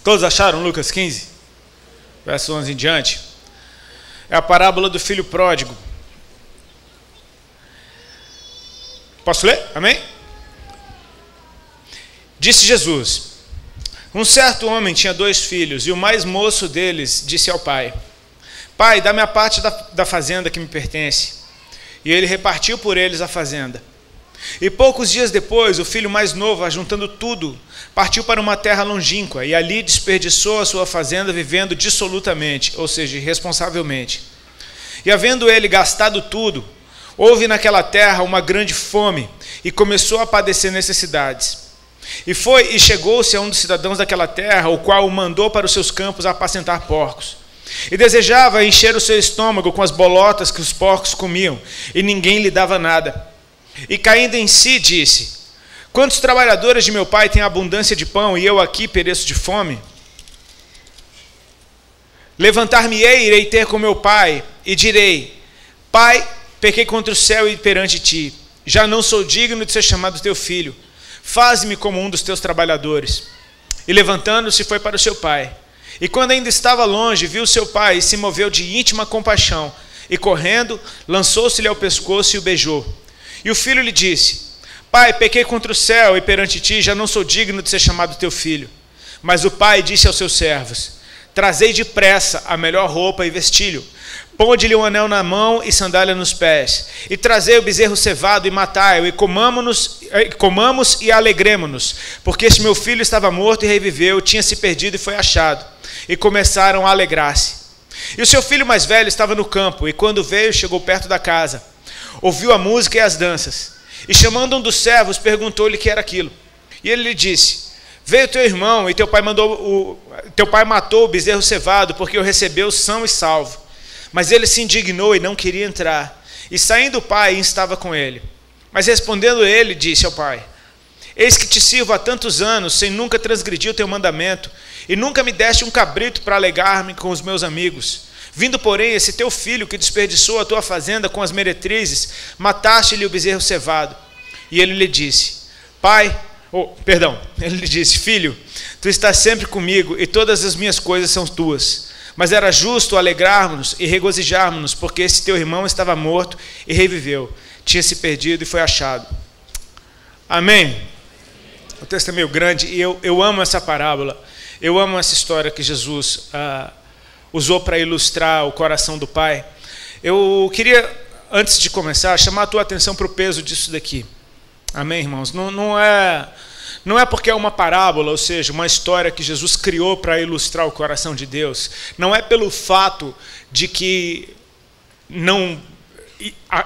Todos acharam Lucas 15? Verso 11 em diante. É a parábola do filho pródigo. Posso ler? Amém? Disse Jesus: um certo homem tinha 2 filhos, e o mais moço deles disse ao pai: Pai, dá-me a parte da fazenda que me pertence. E ele repartiu por eles a fazenda. E poucos dias depois, o filho mais novo, ajuntando tudo, partiu para uma terra longínqua, e ali desperdiçou a sua fazenda vivendo dissolutamente, ou seja, irresponsavelmente. E havendo ele gastado tudo, houve naquela terra uma grande fome, e começou a padecer necessidades. E chegou-se a um dos cidadãos daquela terra, o qual o mandou para os seus campos a apacentar porcos. E desejava encher o seu estômago com as bolotas que os porcos comiam, e ninguém lhe dava nada. E caindo em si, disse: quantos trabalhadores de meu pai têm abundância de pão, e eu aqui pereço de fome? Levantar-me-ei e irei ter com meu pai, e direi: Pai, pequei contra o céu e perante ti, já não sou digno de ser chamado teu filho, faze-me como um dos teus trabalhadores. E levantando-se foi para o seu pai. E quando ainda estava longe, viu seu pai e se moveu de íntima compaixão, e correndo, lançou-se-lhe ao pescoço e o beijou. E o filho lhe disse: Pai, pequei contra o céu e perante ti, já não sou digno de ser chamado teu filho. Mas o pai disse aos seus servos: Trazei depressa a melhor roupa e vestilho, ponde-lhe um anel na mão e sandália nos pés, e trazei o bezerro cevado e matai-o, e comamos e alegremo-nos, porque este meu filho estava morto e reviveu, tinha se perdido e foi achado. E começaram a alegrar-se. E o seu filho mais velho estava no campo, e quando veio, chegou perto da casa, ouviu a música e as danças, e chamando um dos servos, perguntou-lhe o que era aquilo. E ele lhe disse: Veio teu irmão, e teu pai matou o bezerro cevado, porque o recebeu são e salvo. Mas ele se indignou e não queria entrar. E saindo o pai, instava com ele. Mas respondendo ele, disse ao pai: Eis que te sirvo há tantos anos, sem nunca transgredir o teu mandamento, e nunca me deste um cabrito para alegar-me com os meus amigos. Vindo, porém, esse teu filho que desperdiçou a tua fazenda com as meretrizes, mataste-lhe o bezerro cevado. E ele lhe disse: ele lhe disse: Filho, tu estás sempre comigo, e todas as minhas coisas são tuas. Mas era justo alegrarmos-nos e regozijarmos-nos, porque esse teu irmão estava morto e reviveu, tinha se perdido e foi achado. Amém? O texto é meio grande e eu amo essa parábola, eu amo essa história que Jesus usou para ilustrar o coração do Pai. Eu queria, antes de começar, chamar a tua atenção para o peso disso daqui. Amém, irmãos? Não é porque é uma parábola, ou seja, uma história que Jesus criou para ilustrar o coração de Deus. Não é pelo fato de que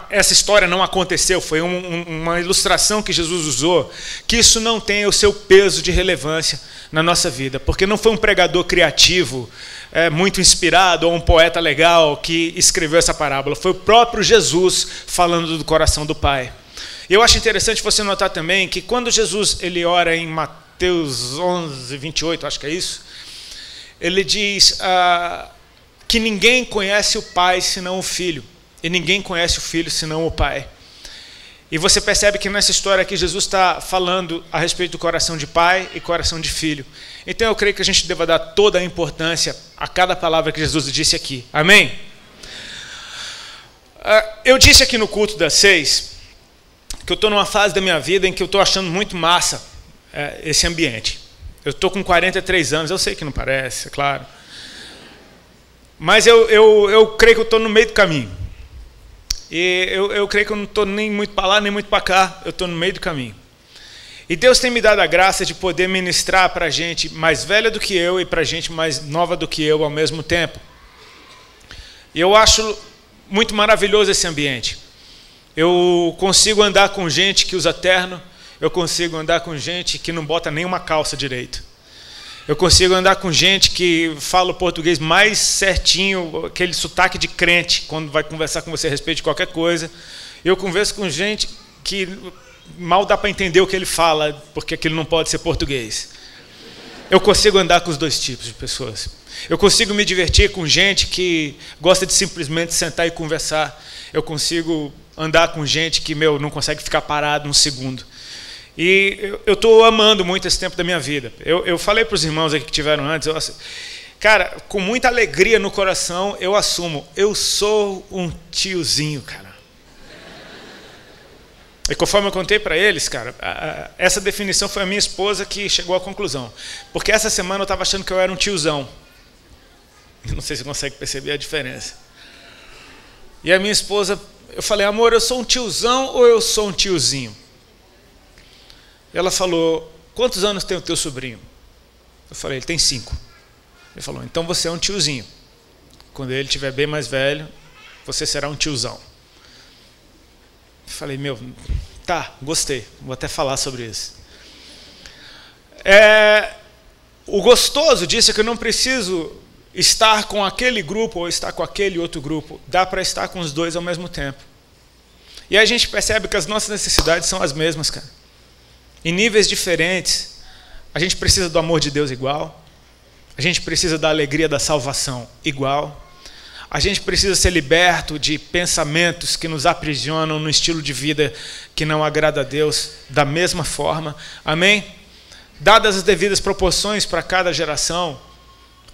essa história não aconteceu, foi uma ilustração que Jesus usou, que isso não tem o seu peso de relevância na nossa vida, porque não foi um pregador criativo, muito inspirado, ou um poeta legal que escreveu essa parábola, foi o próprio Jesus falando do coração do Pai. E eu acho interessante você notar também que quando Jesus ele ora em Mateus 11, 28, acho que é isso, ele diz que ninguém conhece o Pai senão o Filho, e ninguém conhece o Filho senão o Pai. E você percebe que nessa história aqui Jesus está falando a respeito do coração de pai e coração de filho. Então eu creio que a gente deva dar toda a importância a cada palavra que Jesus disse aqui. Amém? Eu disse aqui no culto das 6 que eu estou numa fase da minha vida em que eu estou achando muito massa esse ambiente. Eu estou com 43 anos, eu sei que não parece, é claro. Mas eu creio que eu estou no meio do caminho. E eu creio que eu não estou nem muito para lá, nem muito para cá, eu estou no meio do caminho. E Deus tem me dado a graça de poder ministrar para gente mais velha do que eu e para gente mais nova do que eu ao mesmo tempo. E eu acho muito maravilhoso esse ambiente. Eu consigo andar com gente que usa terno, eu consigo andar com gente que não bota nenhuma calça direito. Eu consigo andar com gente que fala o português mais certinho, aquele sotaque de crente, quando vai conversar com você a respeito de qualquer coisa. Eu converso com gente que mal dá para entender o que ele fala, porque aquilo não pode ser português. Eu consigo andar com os dois tipos de pessoas. Eu consigo me divertir com gente que gosta de simplesmente sentar e conversar. Eu consigo andar com gente que, não consegue ficar parado um segundo. E eu estou amando muito esse tempo da minha vida. Eu falei para os irmãos aqui que tiveram antes, cara, com muita alegria no coração, eu assumo, eu sou um tiozinho, cara. E conforme eu contei para eles, cara, essa definição foi a minha esposa que chegou à conclusão. Porque essa semana eu estava achando que eu era um tiozão. Eu não sei se você consegue perceber a diferença. E a minha esposa, eu falei, amor, eu sou um tiozão ou eu sou um tiozinho? Ela falou, quantos anos tem o teu sobrinho? Eu falei, ele tem 5. Ele falou, então você é um tiozinho. Quando ele estiver bem mais velho, você será um tiozão. Eu falei, tá, gostei, vou até falar sobre isso. O gostoso disso é que eu não preciso estar com aquele grupo ou estar com aquele outro grupo. Dá para estar com os dois ao mesmo tempo. E aí a gente percebe que as nossas necessidades são as mesmas, cara. Em níveis diferentes. A gente precisa do amor de Deus igual. A gente precisa da alegria da salvação igual. A gente precisa ser liberto de pensamentos que nos aprisionam no estilo de vida que não agrada a Deus da mesma forma. Amém? Dadas as devidas proporções para cada geração,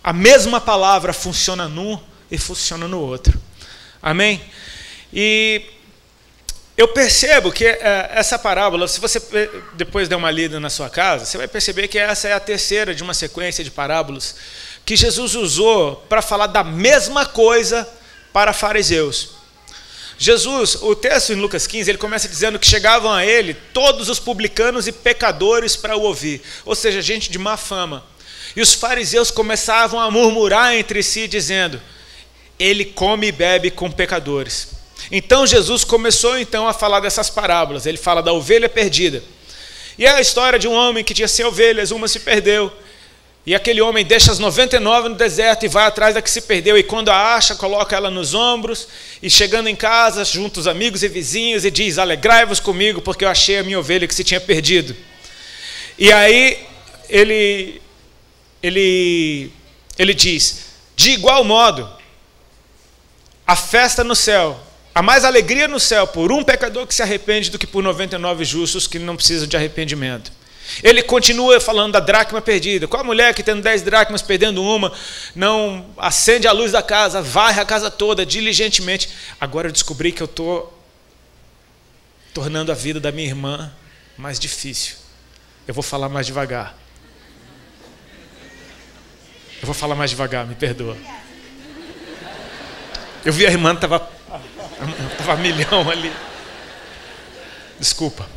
a mesma palavra funciona num e funciona no outro. Amém? E eu percebo que essa parábola, se você depois der uma lida na sua casa, você vai perceber que essa é a terceira de uma sequência de parábolas que Jesus usou para falar da mesma coisa para fariseus. Jesus, o texto em Lucas 15, ele começa dizendo que chegavam a ele todos os publicanos e pecadores para o ouvir, ou seja, gente de má fama. E os fariseus começavam a murmurar entre si, dizendo, ele come e bebe com pecadores. Então Jesus começou a falar dessas parábolas. Ele fala da ovelha perdida. E é a história de um homem que tinha 100 ovelhas, uma se perdeu. E aquele homem deixa as 99 no deserto e vai atrás da que se perdeu. E quando a acha, coloca ela nos ombros. E chegando em casa, junto os amigos e vizinhos, e diz, alegrai-vos comigo, porque eu achei a minha ovelha que se tinha perdido. E aí ele diz, de igual modo, a festa no céu, há mais alegria no céu por um pecador que se arrepende do que por 99 justos que não precisam de arrependimento. Ele continua falando da dracma perdida. Qual a mulher que tendo 10 dracmas perdendo uma, não acende a luz da casa, varre a casa toda diligentemente. Agora eu descobri que eu estou tornando a vida da minha irmã mais difícil. Eu vou falar mais devagar. Eu vou falar mais devagar, me perdoa. Eu vi a irmã, estava a milhão ali. Desculpa.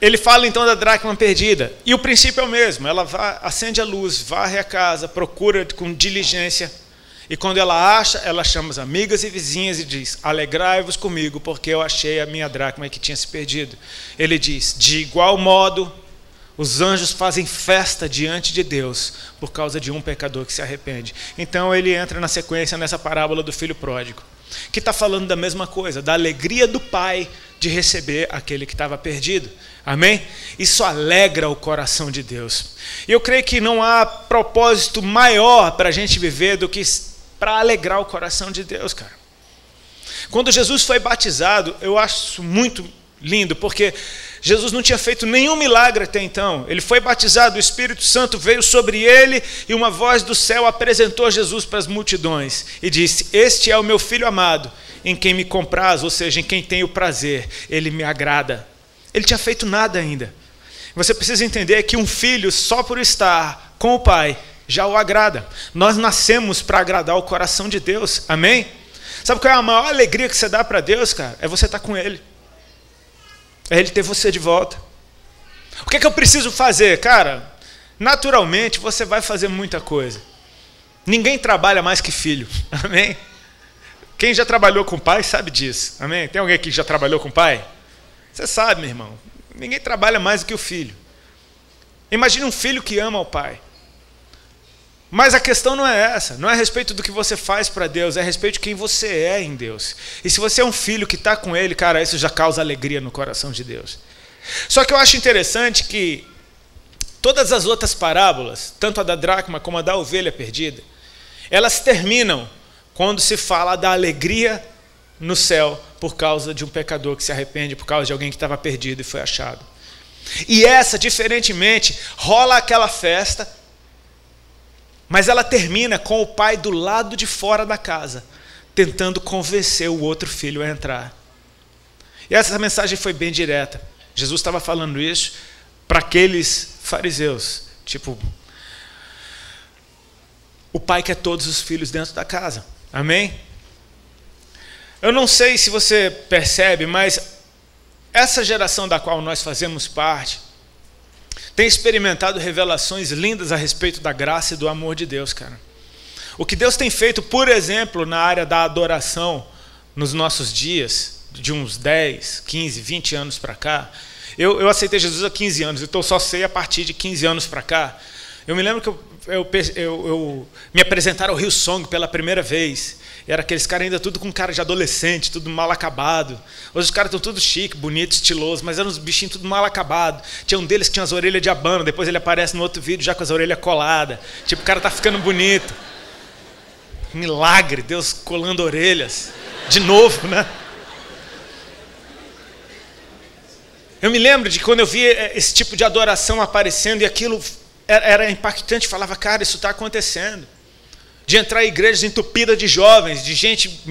Ele fala então da dracma perdida. E o princípio é o mesmo. Ela acende a luz, varre a casa, procura com diligência. E quando ela acha, ela chama as amigas e vizinhas e diz, alegrai-vos comigo, porque eu achei a minha dracma que tinha se perdido. Ele diz, de igual modo, os anjos fazem festa diante de Deus por causa de um pecador que se arrepende. Então ele entra na sequência nessa parábola do filho pródigo, que está falando da mesma coisa, da alegria do pai de receber aquele que estava perdido. Amém? Isso alegra o coração de Deus. E eu creio que não há propósito maior para a gente viver do que para alegrar o coração de Deus, cara. Quando Jesus foi batizado, eu acho muito lindo, porque Jesus não tinha feito nenhum milagre até então. Ele foi batizado, o Espírito Santo veio sobre ele e uma voz do céu apresentou Jesus para as multidões e disse, este é o meu filho amado, em quem me compraz, ou seja, em quem tenho prazer, ele me agrada. Ele tinha feito nada ainda. Você precisa entender que um filho, só por estar com o pai, já o agrada. Nós nascemos para agradar o coração de Deus, amém? Sabe qual é a maior alegria que você dá para Deus, cara? É você estar com ele. É ele ter você de volta. O que é que eu preciso fazer? Cara, naturalmente você vai fazer muita coisa. Ninguém trabalha mais que filho, amém? Quem já trabalhou com pai sabe disso, amém? Tem alguém aqui que já trabalhou com pai? Você sabe, meu irmão, ninguém trabalha mais do que o filho. Imagine um filho que ama o pai. Mas a questão não é essa, não é a respeito do que você faz para Deus, é a respeito de quem você é em Deus. E se você é um filho que está com Ele, cara, isso já causa alegria no coração de Deus. Só que eu acho interessante que todas as outras parábolas, tanto a da dracma como a da ovelha perdida, elas terminam quando se fala da alegria no céu por causa de um pecador que se arrepende, por causa de alguém que estava perdido e foi achado. E essa, diferentemente, rola aquela festa, mas ela termina com o pai do lado de fora da casa, tentando convencer o outro filho a entrar. E essa mensagem foi bem direta. Jesus estava falando isso para aqueles fariseus, tipo, o pai quer todos os filhos dentro da casa. Amém? Eu não sei se você percebe, mas essa geração da qual nós fazemos parte tem experimentado revelações lindas a respeito da graça e do amor de Deus, cara. O que Deus tem feito, por exemplo, na área da adoração nos nossos dias, de uns 10, 15, 20 anos para cá. Eu aceitei Jesus há 15 anos, então só sei a partir de 15 anos para cá. Eu me lembro que eu me apresentaram ao Hillsong pela primeira vez. E era aqueles caras ainda tudo com cara de adolescente, tudo mal acabado. Hoje os caras estão tudo chique, bonito, estiloso, mas eram uns bichinhos tudo mal acabado. Tinha um deles que tinha as orelhas de abano, depois ele aparece no outro vídeo já com as orelhas coladas. Tipo, o cara tá ficando bonito. Milagre, Deus colando orelhas. De novo, né? Eu me lembro de quando eu vi esse tipo de adoração aparecendo e aquilo era impactante, falava, cara, isso está acontecendo. De entrar em igrejas entupidas de jovens, de gente,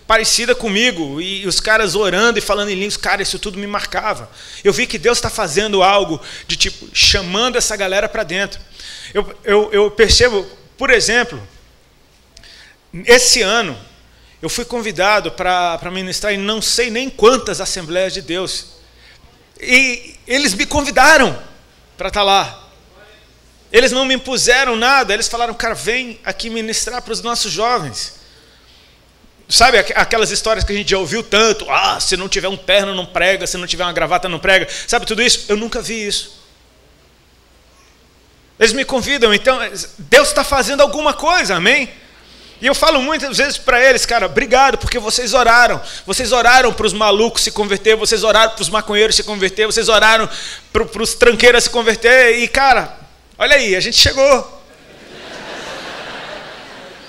parecida comigo, e os caras orando e falando em línguas, cara, isso tudo me marcava. Eu vi que Deus está fazendo algo de tipo, chamando essa galera para dentro. Eu percebo, por exemplo, esse ano, eu fui convidado para ministrar em não sei nem quantas Assembleias de Deus. E eles me convidaram para estar lá. Eles não me impuseram nada, eles falaram, cara, vem aqui ministrar para os nossos jovens. Sabe aquelas histórias que a gente já ouviu tanto, se não tiver um terno não prega, se não tiver uma gravata não prega, sabe tudo isso? Eu nunca vi isso. Eles me convidam, então Deus está fazendo alguma coisa, amém? E eu falo muitas vezes para eles, cara, obrigado, porque vocês oraram para os malucos se converter, vocês oraram para os maconheiros se converter, vocês oraram para os tranqueiras se converter, e cara, olha aí, a gente chegou.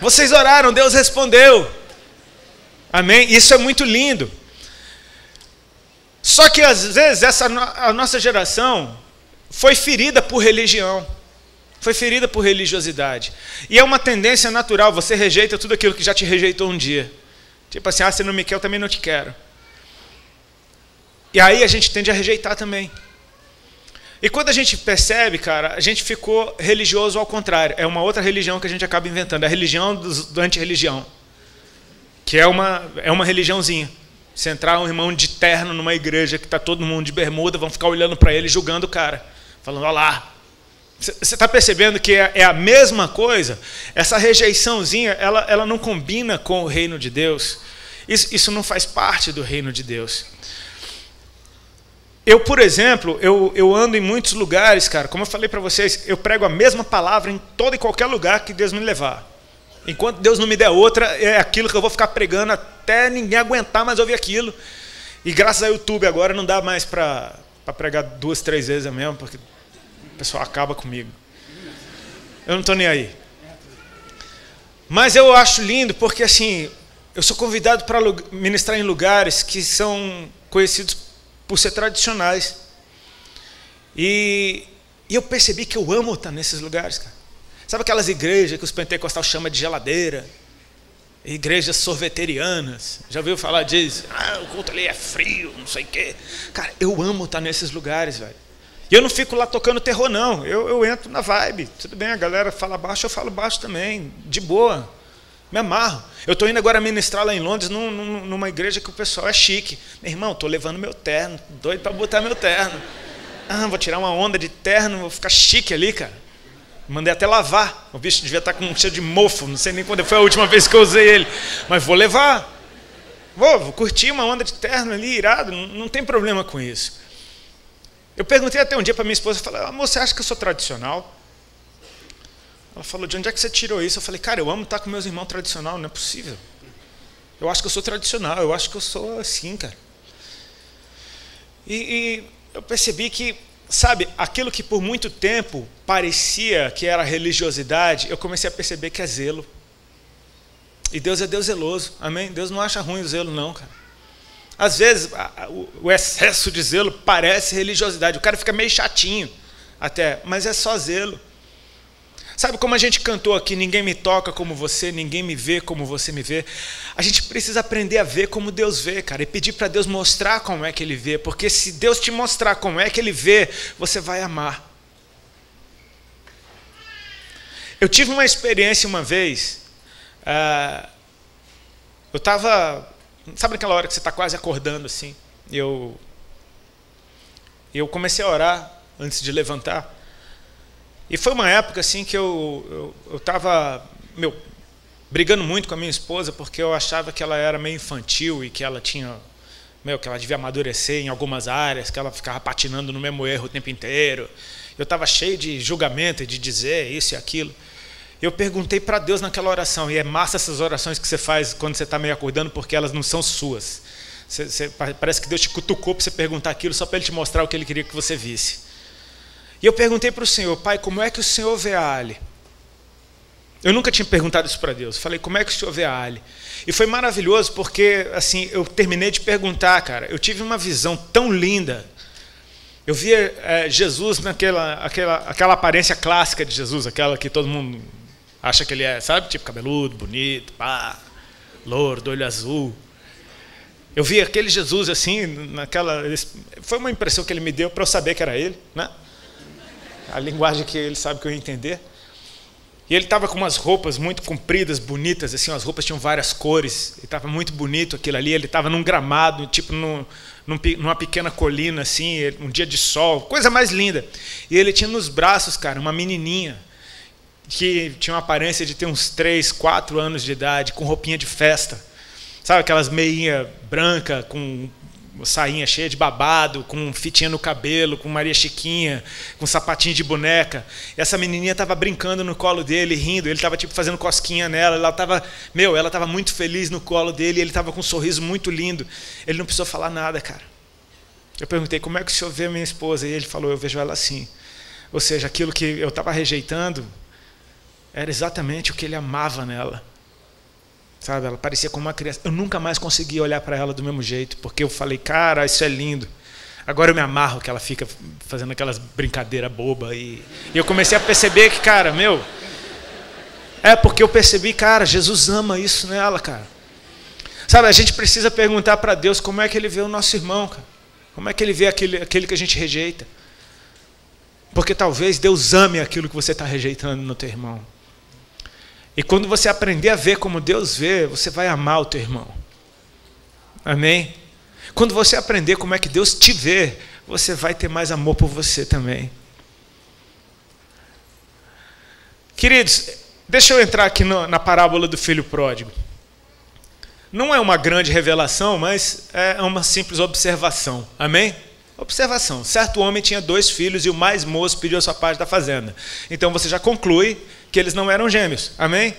Vocês oraram, Deus respondeu. Amém? Isso é muito lindo. Só que às vezes a nossa geração foi ferida por religião. Foi ferida por religiosidade. E é uma tendência natural, você rejeita tudo aquilo que já te rejeitou um dia. Tipo assim, você não me quer, eu também não te quero. E aí a gente tende a rejeitar também. E quando a gente percebe, cara, a gente ficou religioso ao contrário. É uma outra religião que a gente acaba inventando. É a religião do anti-religião. Que é uma religiãozinha. Você entrar um irmão de terno numa igreja que está todo mundo de bermuda, vão ficar olhando para ele, julgando o cara. Falando, olha lá. Você está percebendo que é a mesma coisa? Essa rejeiçãozinha, ela não combina com o reino de Deus. Isso não faz parte do reino de Deus. Eu, por exemplo, eu ando em muitos lugares, cara, como eu falei para vocês, eu prego a mesma palavra em todo e qualquer lugar que Deus me levar. Enquanto Deus não me der outra, é aquilo que eu vou ficar pregando até ninguém aguentar mais ouvir aquilo. E graças ao YouTube agora não dá mais para pregar 2, 3 vezes mesmo, porque o pessoal acaba comigo. Eu não estou nem aí. Mas eu acho lindo porque, assim, eu sou convidado para ministrar em lugares que são conhecidos por ser tradicionais. E eu percebi que eu amo estar nesses lugares, cara. Sabe aquelas igrejas que os pentecostais chamam de geladeira? Igrejas sorveterianas. Já ouviu falar disso? O culto ali é frio, não sei o quê. Cara, eu amo estar nesses lugares, velho. E eu não fico lá tocando terror, não. Eu entro na vibe. Tudo bem, a galera fala baixo, eu falo baixo também. De boa. Me amarro. Eu estou indo agora ministrar lá em Londres, numa igreja que o pessoal é chique. Meu irmão, estou levando meu terno. Doido para botar meu terno. Vou tirar uma onda de terno, vou ficar chique ali, cara. Mandei até lavar. O bicho devia estar com um cheiro de mofo. Não sei nem quando foi a última vez que eu usei ele. Mas vou levar. Vou curtir uma onda de terno ali, irado. Não tem problema com isso. Eu perguntei até um dia para minha esposa, eu falei, amor, você acha que eu sou tradicional? Ela falou, de onde é que você tirou isso? Eu falei, cara, eu amo estar com meus irmãos tradicional, não é possível. Eu acho que eu sou tradicional, eu acho que eu sou assim, cara. E eu percebi que, sabe, aquilo que por muito tempo parecia que era religiosidade, eu comecei a perceber que é zelo. E Deus é Deus zeloso, amém? Deus não acha ruim o zelo não, cara. Às vezes o excesso de zelo parece religiosidade, o cara fica meio chatinho até, mas é só zelo. Sabe como a gente cantou aqui, ninguém me toca como você, ninguém me vê como você me vê. A gente precisa aprender a ver como Deus vê, cara, e pedir para Deus mostrar como é que Ele vê, porque se Deus te mostrar como é que Ele vê, você vai amar. Eu tive uma experiência uma vez, eu estava, sabe aquela hora que você está quase acordando assim, eu comecei a orar antes de levantar. E foi uma época assim que eu estava brigando muito com a minha esposa porque eu achava que ela era meio infantil e que ela tinha, que ela devia amadurecer em algumas áreas, que ela ficava patinando no mesmo erro o tempo inteiro. Eu estava cheio de julgamento e de dizer isso e aquilo. Eu perguntei para Deus naquela oração, e é massa essas orações que você faz quando você está meio acordando porque elas não são suas. Parece que Deus te cutucou para você perguntar aquilo só para Ele te mostrar o que Ele queria que você visse. E eu perguntei para o Senhor, Pai, como é que o Senhor vê a Ali? Eu nunca tinha perguntado isso para Deus. Falei, como é que o Senhor vê a Ali? E foi maravilhoso porque assim, eu terminei de perguntar, cara. Eu tive uma visão tão linda. Eu via Jesus aquela aparência clássica de Jesus, aquela que todo mundo acha que ele é, sabe? Tipo cabeludo, bonito, pá, louro, do olho azul. Eu vi aquele Jesus assim, foi uma impressão que ele me deu para eu saber que era ele, né? A linguagem que ele sabe que eu ia entender. E ele estava com umas roupas muito compridas, bonitas, assim, as roupas tinham várias cores, e estava muito bonito aquilo ali. Ele estava num gramado, tipo numa pequena colina, assim, um dia de sol, coisa mais linda. E ele tinha nos braços, cara, uma menininha que tinha uma aparência de ter uns 3, 4 anos de idade, com roupinha de festa. Sabe aquelas meinha branca, com sainha cheia de babado, com fitinha no cabelo, com Maria Chiquinha, com sapatinho de boneca. E essa menininha estava brincando no colo dele, rindo. Ele estava tipo fazendo cosquinha nela. Ela estava muito feliz no colo dele. Ele estava com um sorriso muito lindo. Ele não precisou falar nada, cara. Eu perguntei, como é que o senhor vê a minha esposa? E ele falou, eu vejo ela assim. Ou seja, aquilo que eu estava rejeitando era exatamente o que ele amava nela. Sabe, ela parecia como uma criança. Eu nunca mais consegui olhar para ela do mesmo jeito, porque eu falei, cara, isso é lindo. Agora eu me amarro que ela fica fazendo aquelas brincadeiras bobas. E eu comecei a perceber que, cara, porque eu percebi, cara, Jesus ama isso nela, cara. Sabe, a gente precisa perguntar para Deus como é que Ele vê o nosso irmão, cara. Como é que Ele vê aquele que a gente rejeita. Porque talvez Deus ame aquilo que você está rejeitando no teu irmão. E quando você aprender a ver como Deus vê, você vai amar o teu irmão. Amém? Quando você aprender como é que Deus te vê, você vai ter mais amor por você também. Queridos, deixa eu entrar aqui na parábola do filho pródigo. Não é uma grande revelação, mas é uma simples observação. Amém? Observação. Certo homem tinha 2 filhos e o mais moço pediu a sua parte da fazenda. Então você já conclui que eles não eram gêmeos. Amém?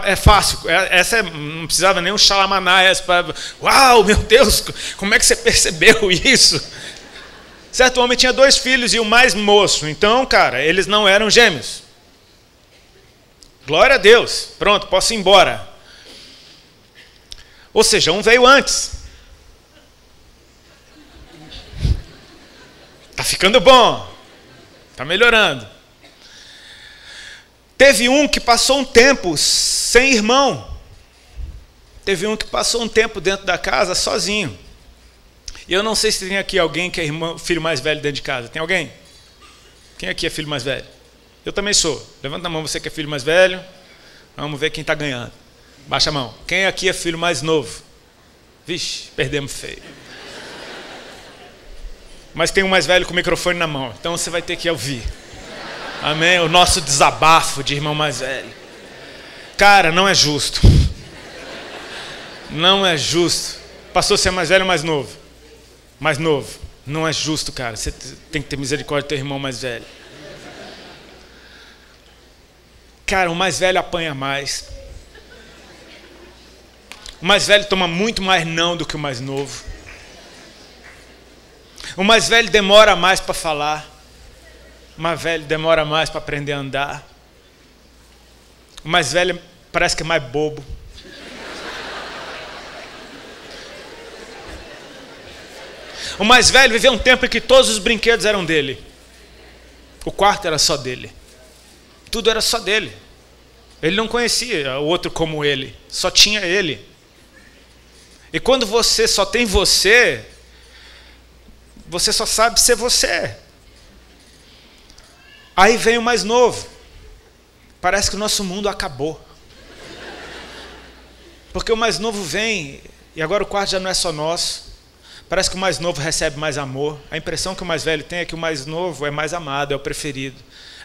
É fácil. Não precisava nem um xalamanaias para... Uau, meu Deus, como é que você percebeu isso? Certo homem tinha 2 filhos e o mais moço. Então, cara, eles não eram gêmeos. Glória a Deus. Pronto, posso ir embora. Ou seja, um veio antes. Tá ficando bom. Tá melhorando. Teve um que passou um tempo sem irmão. Teve um que passou um tempo dentro da casa sozinho. E eu não sei se tem aqui alguém que é filho mais velho dentro de casa. Tem alguém? Quem aqui é filho mais velho? Eu também sou. Levanta a mão, você que é filho mais velho. Vamos ver quem está ganhando. Baixa a mão. Quem aqui é filho mais novo? Vixe, perdemos feio. Mas tem um mais velho com o microfone na mão. Então você vai ter que ouvir. Amém? O nosso desabafo de irmão mais velho. Cara, não é justo. Não é justo. Pastor, você é mais velho ou mais novo? Mais novo. Não é justo, cara. Você tem que ter misericórdia do teu irmão mais velho. Cara, o mais velho apanha mais. O mais velho toma muito mais não do que o mais novo. O mais velho demora mais para falar. O mais velho demora mais para aprender a andar. O mais velho parece que é mais bobo. O mais velho viveu um tempo em que todos os brinquedos eram dele. O quarto era só dele. Tudo era só dele. Ele não conhecia o outro como ele. Só tinha ele. E quando você só tem você, você só sabe ser você. Aí vem o mais novo. Parece que o nosso mundo acabou. Porque o mais novo vem, e agora o quarto já não é só nosso. Parece que o mais novo recebe mais amor. A impressão que o mais velho tem é que o mais novo é mais amado, é o preferido.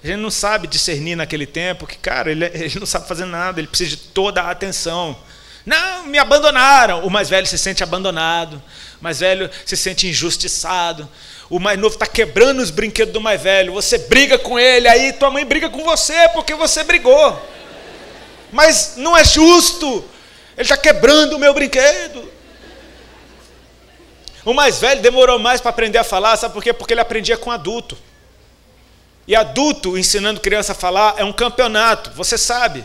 A gente não sabe discernir naquele tempo que, cara, ele não sabe fazer nada, ele precisa de toda a atenção. Não, me abandonaram. O mais velho se sente abandonado. O mais velho se sente injustiçado. O mais novo está quebrando os brinquedos do mais velho. Você briga com ele, aí tua mãe briga com você porque você brigou. Mas não é justo. Ele está quebrando o meu brinquedo. O mais velho demorou mais para aprender a falar, sabe por quê? Porque ele aprendia com adulto. E adulto ensinando criança a falar é um campeonato, você sabe.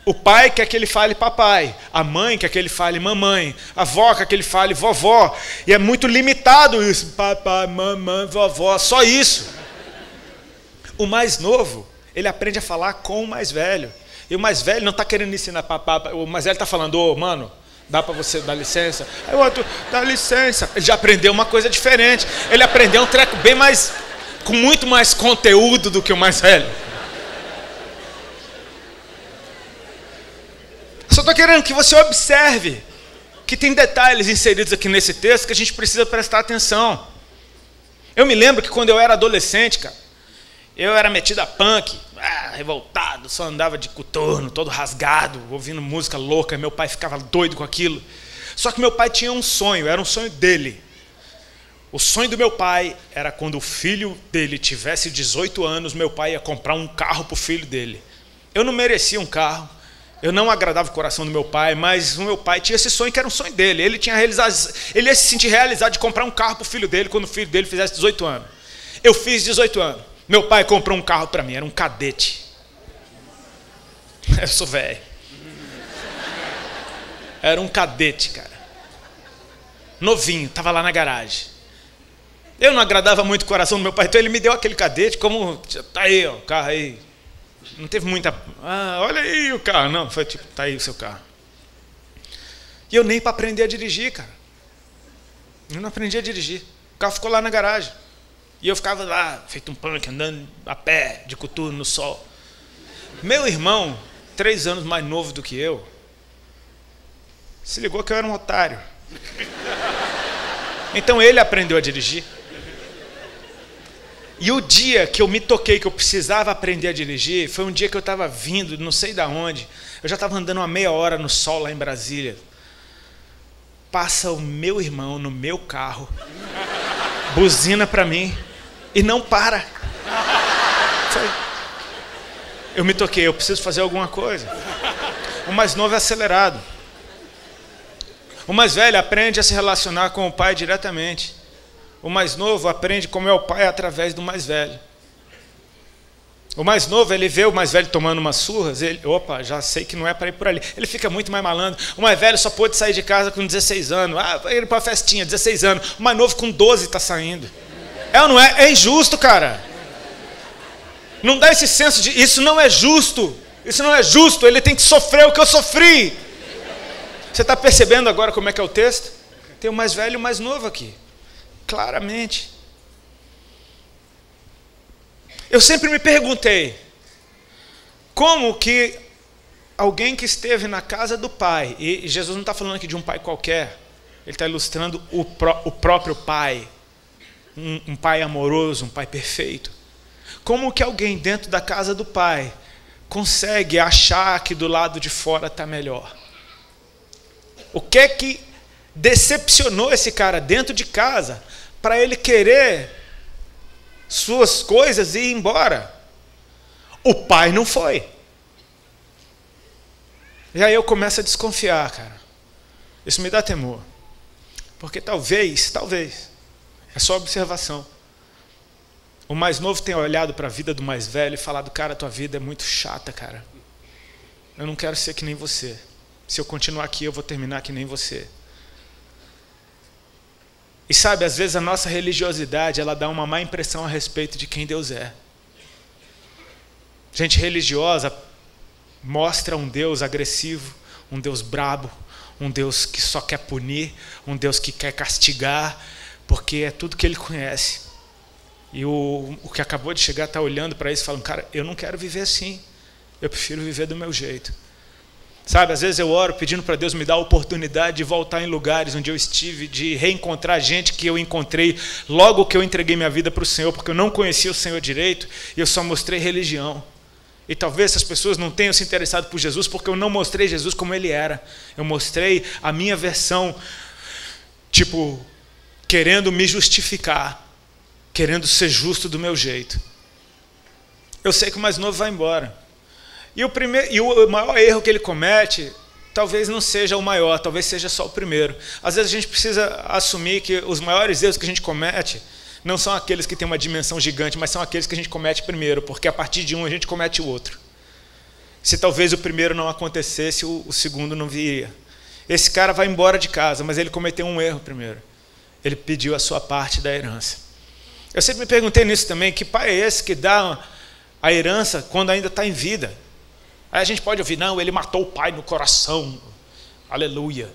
O pai quer que ele fale papai, a mãe quer que ele fale mamãe, a avó quer que ele fale vovó. E é muito limitado isso, papai, mamãe, vovó, só isso. O mais novo, ele aprende a falar com o mais velho. E o mais velho não está querendo ensinar papai, o mais velho está falando, ô, mano, dá para você dar licença? Aí o outro, dá licença. Ele já aprendeu uma coisa diferente. Ele aprendeu um treco bem mais, com muito mais conteúdo do que o mais velho. Só estou querendo que você observe que tem detalhes inseridos aqui nesse texto que a gente precisa prestar atenção. Eu me lembro que quando eu era adolescente, cara, eu era metido a punk, revoltado, só andava de coturno, todo rasgado, ouvindo música louca, meu pai ficava doido com aquilo. Só que meu pai tinha um sonho, era um sonho dele. O sonho do meu pai era quando o filho dele tivesse 18 anos, meu pai ia comprar um carro para o filho dele. Eu não merecia um carro, eu não agradava o coração do meu pai, mas o meu pai tinha esse sonho que era um sonho dele. Ele ia se sentir realizado de comprar um carro para o filho dele quando o filho dele fizesse 18 anos. Eu fiz 18 anos. Meu pai comprou um carro para mim, era um Cadete. Eu sou velho. Era um Cadete, cara. Novinho, estava lá na garagem. Eu não agradava muito o coração do meu pai, então ele me deu aquele Cadete, como, tá aí, ó, o carro aí. Não teve muita, olha aí o carro, não, foi tipo, tá aí o seu carro. E eu nem para aprender a dirigir, cara. Eu não aprendi a dirigir. O carro ficou lá na garagem. E eu ficava lá, feito um punk, andando a pé, de coturno no sol. Meu irmão, 3 anos mais novo do que eu, se ligou que eu era um otário. Então ele aprendeu a dirigir. E o dia que eu me toquei que eu precisava aprender a dirigir, foi um dia que eu estava vindo, não sei de onde, eu já estava andando uma meia hora no sol lá em Brasília. Passa o meu irmão no meu carro, buzina para mim e não para. Eu me toquei, eu preciso fazer alguma coisa. O mais novo é acelerado. O mais velho aprende a se relacionar com o pai diretamente. O mais novo aprende como é o pai através do mais velho. O mais novo, ele vê o mais velho tomando umas surras, ele, opa, já sei que não é para ir por ali. Ele fica muito mais malandro. O mais velho só pôde sair de casa com 16 anos. Vai ir para a festinha, 16 anos. O mais novo com 12 está saindo. É ou não é? É injusto, cara. Não dá esse senso de, isso não é justo. Isso não é justo, ele tem que sofrer o que eu sofri. Você está percebendo agora como é que é o texto? Tem o mais velho e o mais novo aqui. Claramente. Eu sempre me perguntei, como que alguém que esteve na casa do pai, e Jesus não está falando aqui de um pai qualquer, ele está ilustrando o próprio pai, um pai amoroso, um pai perfeito. Como que alguém dentro da casa do pai consegue achar que do lado de fora está melhor? O que é que decepcionou esse cara dentro de casa para ele querer suas coisas e ir embora? O pai não foi. E aí eu começo a desconfiar, cara. Isso me dá temor. Porque talvez, é só observação, o mais novo tenha olhado para a vida do mais velho e falado, cara, tua vida é muito chata, cara. Eu não quero ser que nem você. Se eu continuar aqui, eu vou terminar que nem você. E sabe, às vezes a nossa religiosidade, ela dá uma má impressão a respeito de quem Deus é. Gente religiosa mostra um Deus agressivo, um Deus brabo, um Deus que só quer punir, um Deus que quer castigar, porque é tudo que ele conhece. E o que acabou de chegar está olhando para isso e falando, cara, eu não quero viver assim, eu prefiro viver do meu jeito. Sabe, às vezes eu oro pedindo para Deus me dar a oportunidade de voltar em lugares onde eu estive, de reencontrar gente que eu encontrei logo que eu entreguei minha vida para o Senhor, porque eu não conhecia o Senhor direito e eu só mostrei religião. E talvez essas pessoas não tenham se interessado por Jesus porque eu não mostrei Jesus como ele era. Eu mostrei a minha versão, tipo, querendo me justificar, querendo ser justo do meu jeito. Eu sei que o mais novo vai embora. E o maior erro que ele comete, talvez não seja o maior, talvez seja só o primeiro. Às vezes a gente precisa assumir que os maiores erros que a gente comete não são aqueles que têm uma dimensão gigante, mas são aqueles que a gente comete primeiro, porque a partir de um a gente comete o outro. Se talvez o primeiro não acontecesse, o segundo não viria. Esse cara vai embora de casa, mas ele cometeu um erro primeiro. Ele pediu a sua parte da herança. Eu sempre me perguntei nisso também, que pai é esse que dá a herança quando ainda está em vida? Aí a gente pode ouvir, não, ele matou o pai no coração, aleluia.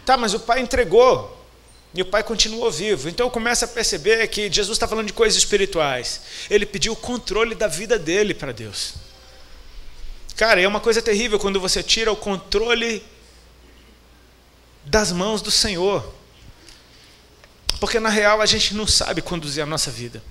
Tá, mas o pai entregou, e o pai continuou vivo. Então eu começo a perceber que Jesus está falando de coisas espirituais. Ele pediu o controle da vida dele para Deus. Cara, é uma coisa terrível quando você tira o controle das mãos do Senhor. Porque na real a gente não sabe conduzir a nossa vida.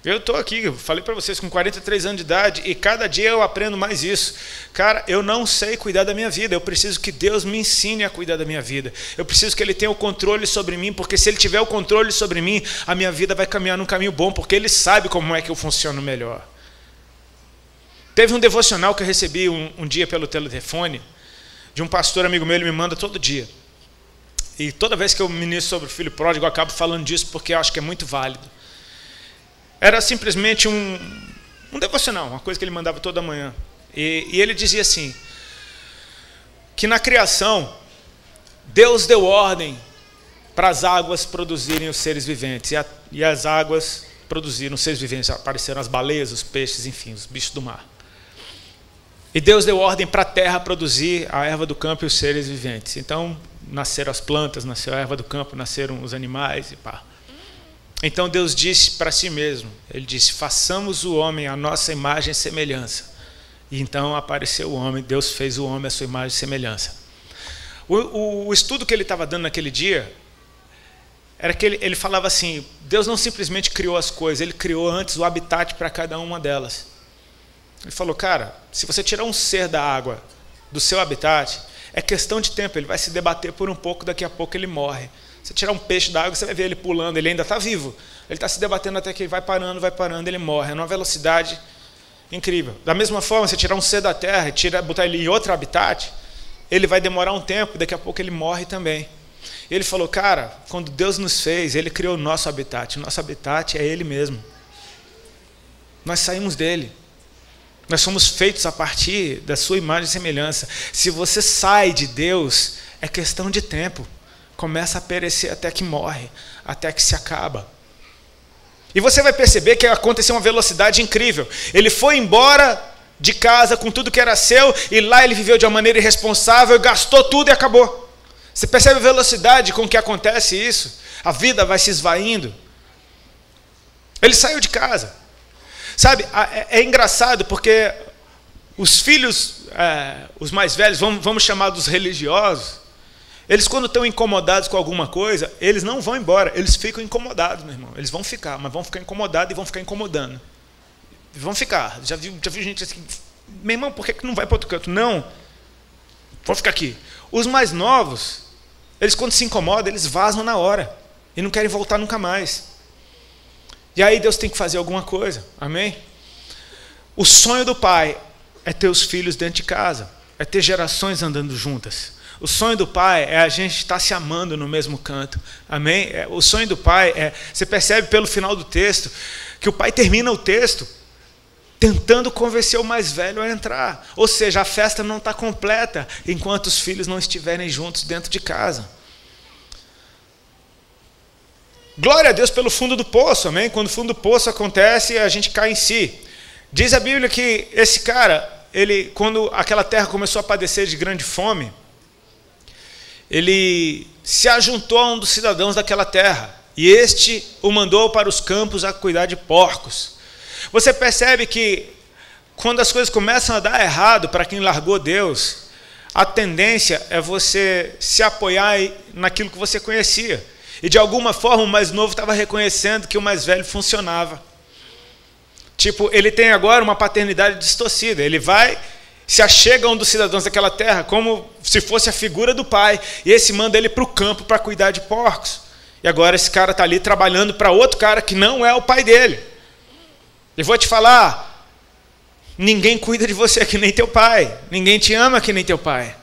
Eu estou aqui, eu falei para vocês, com 43 anos de idade, e cada dia eu aprendo mais isso. Cara, eu não sei cuidar da minha vida, eu preciso que Deus me ensine a cuidar da minha vida. Eu preciso que Ele tenha o controle sobre mim, porque se Ele tiver o controle sobre mim, a minha vida vai caminhar num caminho bom, porque Ele sabe como é que eu funciono melhor. Teve um devocional que eu recebi um dia pelo telefone, de um pastor amigo meu, ele me manda todo dia. E toda vez que eu ministro sobre o filho pródigo, eu acabo falando disso, porque eu acho que é muito válido. Era simplesmente um devocional, uma coisa que ele mandava toda manhã. E ele dizia assim, que na criação, Deus deu ordem para as águas produzirem os seres viventes. E as águas produziram os seres viventes, apareceram as baleias, os peixes, enfim, os bichos do mar. E Deus deu ordem para a terra produzir a erva do campo e os seres viventes. Então, nasceram as plantas, nasceu a erva do campo, nasceram os animais e pá. Então Deus disse para si mesmo, ele disse, façamos o homem à nossa imagem e semelhança. E então apareceu o homem, Deus fez o homem à sua imagem e semelhança. O estudo que ele estava dando naquele dia, era que ele falava assim, Deus não simplesmente criou as coisas, Ele criou antes o habitat para cada uma delas. Ele falou, cara, se você tirar um ser da água, do seu habitat, é questão de tempo, ele vai se debater por um pouco, daqui a pouco ele morre. Você tirar um peixe da água, você vai ver ele pulando, ele ainda está vivo. Ele está se debatendo até que ele vai parando, ele morre. É numa velocidade incrível. Da mesma forma, você tirar um ser da terra e botar ele em outro habitat, ele vai demorar um tempo, daqui a pouco ele morre também. E ele falou, cara, quando Deus nos fez, Ele criou o nosso habitat. O nosso habitat é Ele mesmo. Nós saímos dele. Nós somos feitos a partir da sua imagem e semelhança. Se você sai de Deus, é questão de tempo. Começa a perecer até que morre, até que se acaba. E você vai perceber que aconteceu uma velocidade incrível. Ele foi embora de casa com tudo que era seu, e lá ele viveu de uma maneira irresponsável, gastou tudo e acabou. Você percebe a velocidade com que acontece isso? A vida vai se esvaindo. Ele saiu de casa. Sabe, é engraçado porque os filhos, os mais velhos, vamos chamar dos religiosos, eles quando estão incomodados com alguma coisa, eles não vão embora, eles ficam incomodados, meu irmão. Eles vão ficar, mas vão ficar incomodados e vão ficar incomodando. Vão ficar. Já vi gente assim, meu irmão, por que não vai para outro canto? Não, vou ficar aqui. Os mais novos, eles quando se incomodam, eles vazam na hora e não querem voltar nunca mais. E aí Deus tem que fazer alguma coisa, amém? O sonho do pai é ter os filhos dentro de casa, é ter gerações andando juntas. O sonho do pai é a gente estar se amando no mesmo canto, amém? O sonho do pai você percebe pelo final do texto, que o pai termina o texto tentando convencer o mais velho a entrar. Ou seja, a festa não está completa enquanto os filhos não estiverem juntos dentro de casa. Glória a Deus pelo fundo do poço, amém? Quando o fundo do poço acontece, a gente cai em si. Diz a Bíblia que esse cara, quando aquela terra começou a padecer de grande fome, ele se ajuntou a um dos cidadãos daquela terra, e este o mandou para os campos a cuidar de porcos. Você percebe que quando as coisas começam a dar errado para quem largou Deus, a tendência é você se apoiar naquilo que você conhecia. E de alguma forma o mais novo estava reconhecendo que o mais velho funcionava. Tipo, ele tem agora uma paternidade distorcida. Ele vai, se achega a um dos cidadãos daquela terra como se fosse a figura do pai. E esse manda ele para o campo para cuidar de porcos. E agora esse cara está ali trabalhando para outro cara que não é o pai dele. E vou te falar, ninguém cuida de você que nem teu pai. Ninguém te ama que nem teu pai.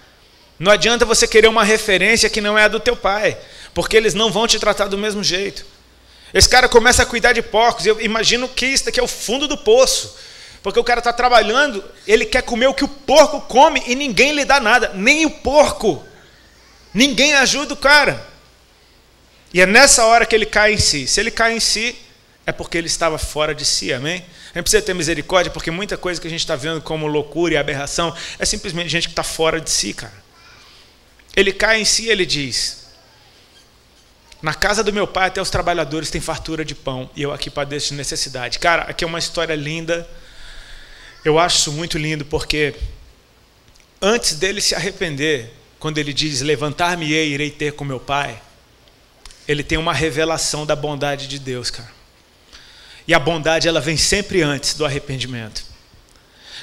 Não adianta você querer uma referência que não é a do teu pai, porque eles não vão te tratar do mesmo jeito. Esse cara começa a cuidar de porcos. Eu imagino que isso daqui é o fundo do poço. Porque o cara está trabalhando, ele quer comer o que o porco come e ninguém lhe dá nada. Nem o porco. Ninguém ajuda o cara. E é nessa hora que ele cai em si. Se ele cai em si, é porque ele estava fora de si, amém? A gente precisa ter misericórdia, porque muita coisa que a gente está vendo como loucura e aberração é simplesmente gente que está fora de si, cara. Ele cai em si e ele diz: na casa do meu pai até os trabalhadores têm fartura de pão, e eu aqui padeço de necessidade. Cara, aqui é uma história linda. Eu acho isso muito lindo, porque antes dele se arrepender, quando ele diz, levantar-me-ei e irei ter com meu pai, ele tem uma revelação da bondade de Deus, cara. E a bondade, ela vem sempre antes do arrependimento.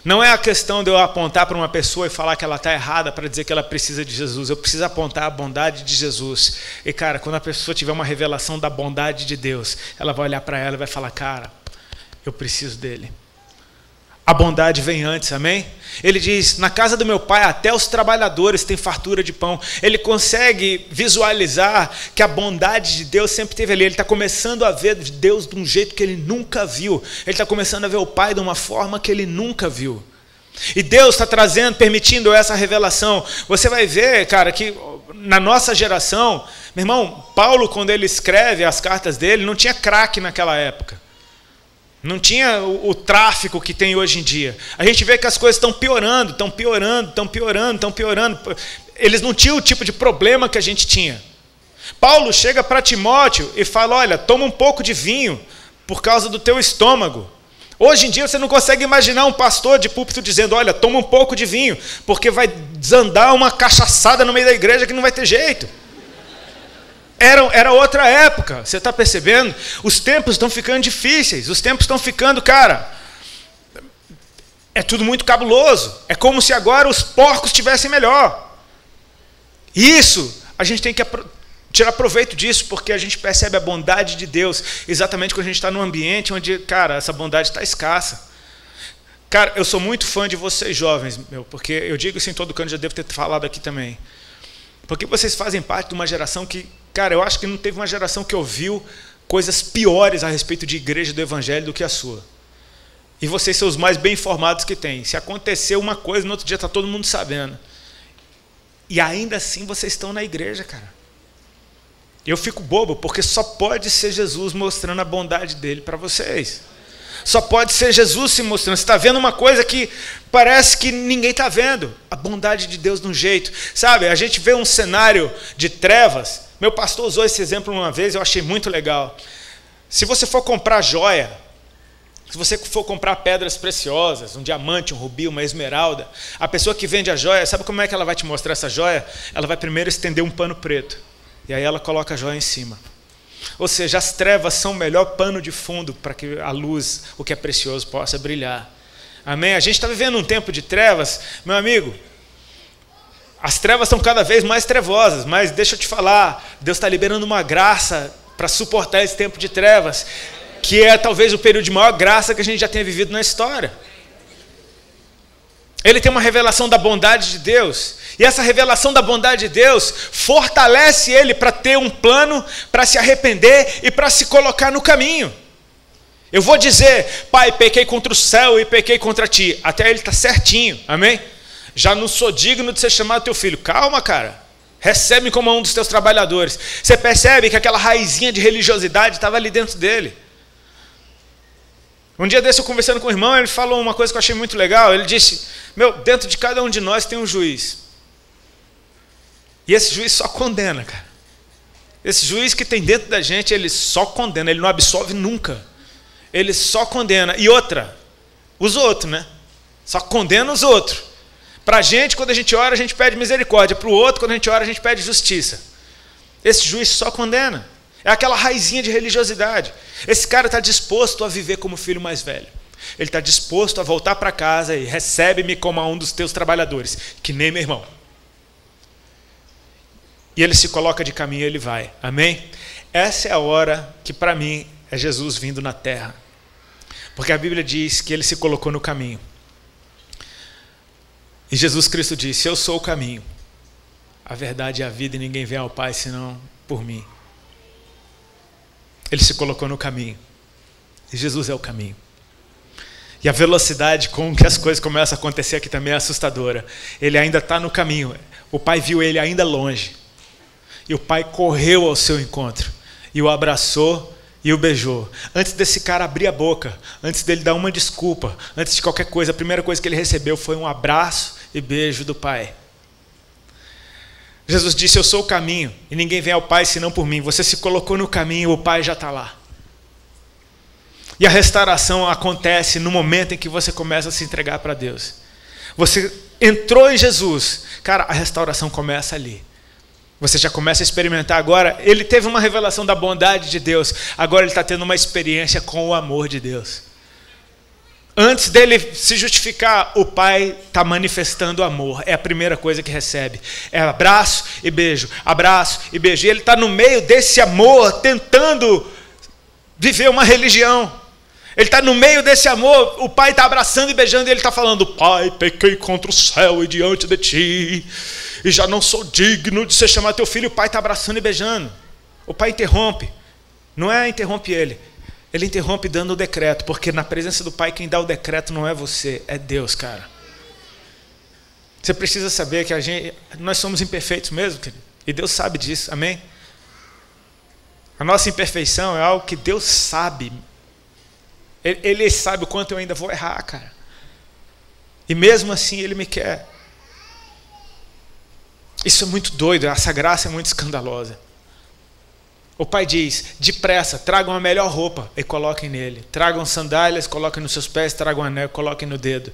Não é a questão de eu apontar para uma pessoa e falar que ela está errada para dizer que ela precisa de Jesus. Eu preciso apontar a bondade de Jesus. E, cara, quando a pessoa tiver uma revelação da bondade de Deus, ela vai olhar para ela e vai falar, cara, eu preciso dele. A bondade vem antes, amém? Ele diz, na casa do meu pai até os trabalhadores têm fartura de pão. Ele consegue visualizar que a bondade de Deus sempre esteve ali. Ele está começando a ver Deus de um jeito que ele nunca viu. Ele está começando a ver o pai de uma forma que ele nunca viu. E Deus está trazendo, permitindo essa revelação. Você vai ver, cara, que na nossa geração, meu irmão, Paulo, quando ele escreve as cartas dele, não tinha crack naquela época. Não tinha o tráfico que tem hoje em dia. A gente vê que as coisas estão piorando, estão piorando, estão piorando, estão piorando. Eles não tinham o tipo de problema que a gente tinha. Paulo chega para Timóteo e fala, olha, toma um pouco de vinho por causa do teu estômago. Hoje em dia você não consegue imaginar um pastor de púlpito dizendo, olha, toma um pouco de vinho, porque vai desandar uma cachaçada no meio da igreja que não vai ter jeito. Era outra época, você está percebendo? Os tempos estão ficando difíceis, os tempos estão ficando, cara, é tudo muito cabuloso. É como se agora os porcos estivessem melhor. Isso, a gente tem que tirar proveito disso, porque a gente percebe a bondade de Deus, exatamente quando a gente está num ambiente onde, cara, essa bondade está escassa. Cara, eu sou muito fã de vocês jovens, porque eu digo isso em todo canto, já devo ter falado aqui também. Porque vocês fazem parte de uma geração que, cara, eu acho que não teve uma geração que ouviu coisas piores a respeito de igreja do evangelho do que a sua. E vocês são os mais bem informados que tem. Se acontecer uma coisa, no outro dia está todo mundo sabendo. E ainda assim vocês estão na igreja, cara. Eu fico bobo, porque só pode ser Jesus mostrando a bondade dele para vocês. Só pode ser Jesus se mostrando. Você está vendo uma coisa que parece que ninguém está vendo. A bondade de Deus de um jeito. Sabe, a gente vê um cenário de trevas. Meu pastor usou esse exemplo uma vez, eu achei muito legal. Se você for comprar joia, se você for comprar pedras preciosas, um diamante, um rubi, uma esmeralda, a pessoa que vende a joia, sabe como é que ela vai te mostrar essa joia? Ela vai primeiro estender um pano preto. E aí ela coloca a joia em cima. Ou seja, as trevas são o melhor pano de fundo para que a luz, o que é precioso, possa brilhar. Amém? A gente está vivendo um tempo de trevas, meu amigo. As trevas estão cada vez mais trevosas, mas deixa eu te falar, Deus está liberando uma graça para suportar esse tempo de trevas, que é talvez o período de maior graça que a gente já tenha vivido na história. Ele tem uma revelação da bondade de Deus, e essa revelação da bondade de Deus fortalece ele para ter um plano, para se arrepender e para se colocar no caminho. Eu vou dizer, pai, pequei contra o céu e pequei contra ti. Até ele está certinho, amém? Já não sou digno de ser chamado teu filho. Calma, cara. Recebe como um dos teus trabalhadores. Você percebe que aquela raizinha de religiosidade estava ali dentro dele. Um dia desse eu conversando com o irmão, ele falou uma coisa que eu achei muito legal. Ele disse, dentro de cada um de nós tem um juiz. E esse juiz só condena, cara. Esse juiz que tem dentro da gente, ele só condena, ele não absolve nunca. Ele só condena. E outra, os outros, né? Só condena os outros. Para a gente, quando a gente ora, a gente pede misericórdia. Para o outro, quando a gente ora, a gente pede justiça. Esse juiz só condena. É aquela raizinha de religiosidade. Esse cara está disposto a viver como filho mais velho. Ele está disposto a voltar para casa e recebe-me como um dos teus trabalhadores, que nem meu irmão. E ele se coloca de caminho e ele vai. Amém? Essa é a hora que para mim é Jesus vindo na terra. Porque a Bíblia diz que ele se colocou no caminho. E Jesus Cristo disse, eu sou o caminho, a verdade e a vida, e ninguém vem ao Pai senão por mim. Ele se colocou no caminho. E Jesus é o caminho. E a velocidade com que as coisas começam a acontecer aqui também é assustadora. Ele ainda está no caminho. O Pai viu ele ainda longe. E o Pai correu ao seu encontro. E o abraçou e o beijou. Antes desse cara abrir a boca, antes dele dar uma desculpa, antes de qualquer coisa, a primeira coisa que ele recebeu foi um abraço e beijo do Pai. Jesus disse, eu sou o caminho, e ninguém vem ao Pai senão por mim. Você se colocou no caminho, o Pai já está lá. E a restauração acontece no momento em que você começa a se entregar para Deus. Você entrou em Jesus, cara, a restauração começa ali. Você já começa a experimentar agora. Ele teve uma revelação da bondade de Deus. Agora ele está tendo uma experiência com o amor de Deus. Antes dele se justificar, o Pai está manifestando amor. É a primeira coisa que recebe. É abraço e beijo. Abraço e beijo. E ele está no meio desse amor, tentando viver uma religião. Ele está no meio desse amor. O Pai está abraçando e beijando. E ele está falando, Pai, pequei contra o céu e diante de ti. E já não sou digno de ser chamado teu filho. O Pai está abraçando e beijando. O Pai interrompe. Não é interrompe ele. Ele interrompe dando o decreto. Porque na presença do Pai, quem dá o decreto não é você, é Deus, cara. Você precisa saber que nós somos imperfeitos mesmo, querido. E Deus sabe disso, amém? A nossa imperfeição é algo que Deus sabe. Ele sabe o quanto eu ainda vou errar, cara. E mesmo assim Ele me quer. Isso é muito doido, essa graça é muito escandalosa. O Pai diz, depressa, tragam a melhor roupa e coloquem nele. Tragam sandálias, coloquem nos seus pés, tragam um anel, coloquem no dedo.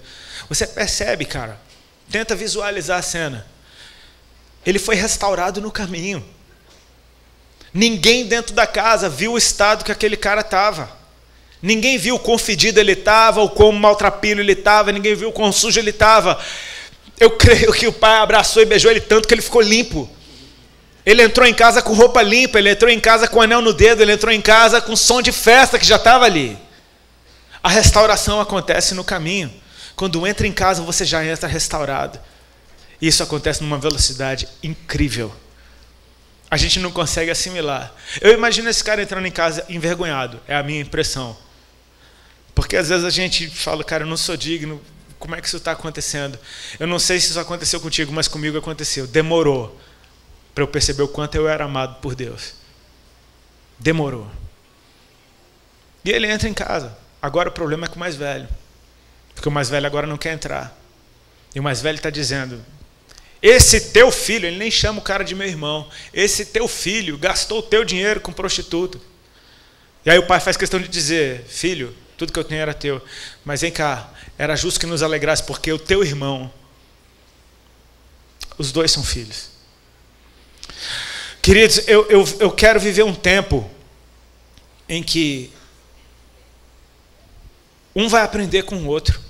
Você percebe, cara? Tenta visualizar a cena. Ele foi restaurado no caminho. Ninguém dentro da casa viu o estado que aquele cara estava. Ninguém viu o quão fedido ele estava, o quão maltrapilho ele estava, ninguém viu o quão sujo ele estava. Eu creio que o Pai abraçou e beijou ele tanto que ele ficou limpo. Ele entrou em casa com roupa limpa, ele entrou em casa com anel no dedo, ele entrou em casa com som de festa que já estava ali. A restauração acontece no caminho. Quando entra em casa, você já entra restaurado. E isso acontece numa velocidade incrível. A gente não consegue assimilar. Eu imagino esse cara entrando em casa envergonhado, é a minha impressão. Porque às vezes a gente fala, cara, eu não sou digno, como é que isso está acontecendo? Eu não sei se isso aconteceu contigo, mas comigo aconteceu. Demorou para eu perceber o quanto eu era amado por Deus. Demorou. E ele entra em casa. Agora o problema é com o mais velho. Porque o mais velho agora não quer entrar. E o mais velho está dizendo, esse teu filho, ele nem chama o cara de meu irmão, esse teu filho gastou o teu dinheiro com prostituta. E aí o pai faz questão de dizer, filho, tudo que eu tenho era teu. Mas vem cá, era justo que nos alegrasse, porque o teu irmão, os dois são filhos. Queridos, eu quero viver um tempo em que um vai aprender com o outro.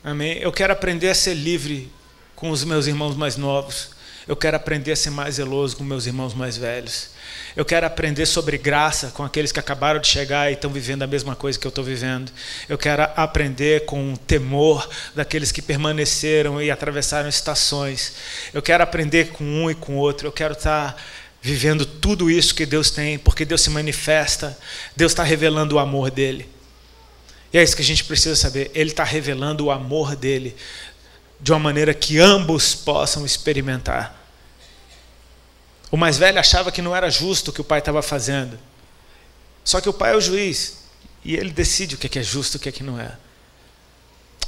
Amém? Eu quero aprender a ser livre com os meus irmãos mais novos. Eu quero aprender a ser mais zeloso com meus irmãos mais velhos. Eu quero aprender sobre graça com aqueles que acabaram de chegar e estão vivendo a mesma coisa que eu estou vivendo. Eu quero aprender com temor daqueles que permaneceram e atravessaram estações. Eu quero aprender com um e com o outro. Eu quero estar vivendo tudo isso que Deus tem, porque Deus se manifesta. Deus está revelando o amor dele. E é isso que a gente precisa saber. Ele está revelando o amor dele de uma maneira que ambos possam experimentar. O mais velho achava que não era justo o que o pai estava fazendo. Só que o pai é o juiz. E ele decide o que é justo e o que não é.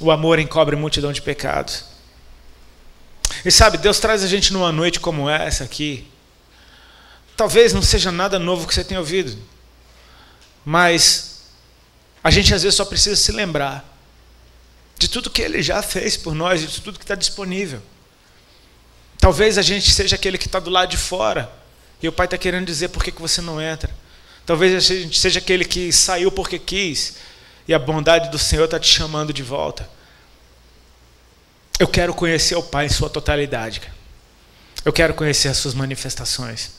O amor encobre multidão de pecados. E sabe, Deus traz a gente numa noite como essa aqui. Talvez não seja nada novo que você tenha ouvido. Mas a gente às vezes só precisa se lembrar de tudo que Ele já fez por nós, de tudo que está disponível. Talvez a gente seja aquele que está do lado de fora. E o Pai está querendo dizer por que você não entra. Talvez a gente seja aquele que saiu porque quis. E a bondade do Senhor está te chamando de volta. Eu quero conhecer o Pai em sua totalidade. Eu quero conhecer as suas manifestações.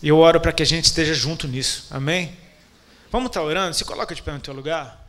E eu oro para que a gente esteja junto nisso. Amém? Vamos estar orando? Se coloca de pé no teu lugar.